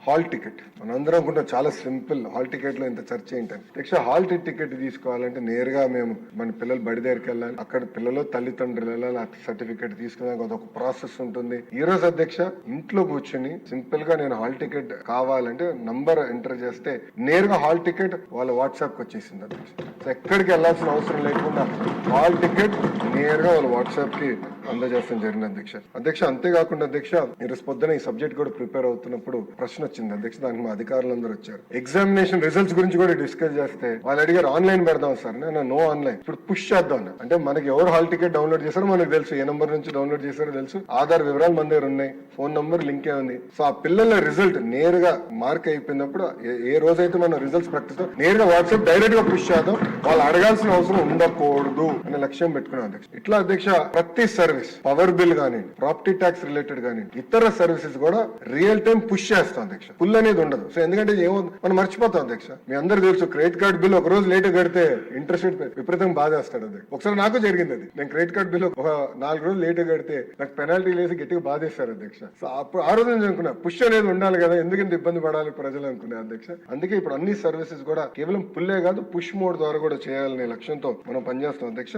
Hall ticket మనందరం అనుకుంటాం చాలా సింపుల్, హాల్ టికెట్ లో ఇంత చర్చ ఏంటని. అధ్యక్ష హాల్ టికెట్ తీసుకోవాలంటే నేరుగా మేము మన పిల్లలు బడి దగ్గరికి వెళ్ళాలి, అక్కడ పిల్లలు తల్లిదండ్రులు వెళ్ళాలి, సర్టిఫికేట్ తీసుకున్నాక అదొక ప్రాసెస్ ఉంటుంది. ఈ రోజు అధ్యక్ష ఇంట్లో కూర్చుని సింపుల్ గా నేను హాల్ టికెట్ కావాలంటే నంబర్ ఎంటర్ చేస్తే నేరుగా హాల్ టికెట్ వాళ్ళ వాట్సాప్ కి వచ్చేసింది అధ్యక్ష. సో ఎక్కడికి వెళ్ళాల్సిన అవసరం లేకుండా హాల్ టికెట్ నేరుగా వాళ్ళ వాట్సాప్ కి అందజేస్తాం జరిగింది అధ్యక్ష. అధ్యక్ష అంతేకాకుండా అధ్యక్ష ఈరోజు పొద్దున ఈ సబ్జెక్ట్ కూడా ప్రిపేర్ అవుతున్నప్పుడు ప్రశ్న వచ్చింది అధ్యక్ష. దానికి మా అధికారులందరూ వచ్చారు. ఎగ్జామినేషన్ రిజల్ట్స్ గురించి కూడా డిస్కస్ చేస్తే వాళ్ళు అడిగారు ఆన్లైన్ పెడదాం సార్. నేను నో ఆన్లైన్, ఇప్పుడు పుష్ చేద్దాం. అంటే మనకి ఎవరు హాల్ టికెట్ డౌన్లోడ్ చేశారో మనకు తెలుసు, ఏ నంబర్ నుంచి డౌన్లోడ్ చేశారో తెలుసు, ఆధార్ వివరాలు మన దగ్గర ఉన్నాయి, ఫోన్ నంబర్ లింకే ఉంది. సో ఆ పిల్లల రిజల్ట్ నేరుగా మార్క్ అయిపోయినప్పుడు ఏ రోజైతే మనం రిజల్ట్స్ ప్రకటిస్తాం నేరుగా వాట్సాప్ డైరెక్ట్ గా పుష్ చేద్దాం, వాళ్ళు అడగాల్సిన అవసరం ఉండకూడదు అనే లక్ష్యం పెట్టుకున్నాం అధ్యక్ష. ఇట్లా అధ్యక్ష ప్రతి సర్వీస్, పవర్ బిల్ కానీ, ప్రాపర్టీ ట్యాక్స్ రిలేటెడ్ కానీ, ఇతర సర్వీసెస్ కూడా రియల్ టైం పుష్ చేస్తాం అధ్యక్ష. పుల్ అనేది ఉండదు. సో ఎందుకంటే ఏమో మనం మర్చిపోతాం అధ్యక్ష. మీ అందరూ తెలుసు క్రెడిట్ కార్డ్ బిల్ ఒక రోజు లేట్ కడితే ఇంట్రెస్ట్ రేట్ విపరీతంగా బాధేస్తాడు అది. ఒకసారి నాకు జరిగింది అది. నేను క్రెడిట్ కార్డ్ బిల్ ఒక 4 రోజులు లేట్ కడితే నాకు పెనాల్టీ వేసి గట్టిగా బాధేస్తారు అధ్యక్ష. సో అప్పుడు ఆ రోజు నేను అనుకున్నా పుష్ అనేది ఉండాలి కదా, ఎందుకంటే ఇబ్బంది పడాలి ప్రజలు అనుకునే అధ్యక్ష. అందుకే ఇప్పుడు అన్ని సర్వీసెస్ కూడా కేవలం పుల్లే కాదు పుష్ మోడ్ ద్వారా కూడా చేయాలనే లక్ష్యంతో మనం పనిచేస్తాం అధ్యక్ష.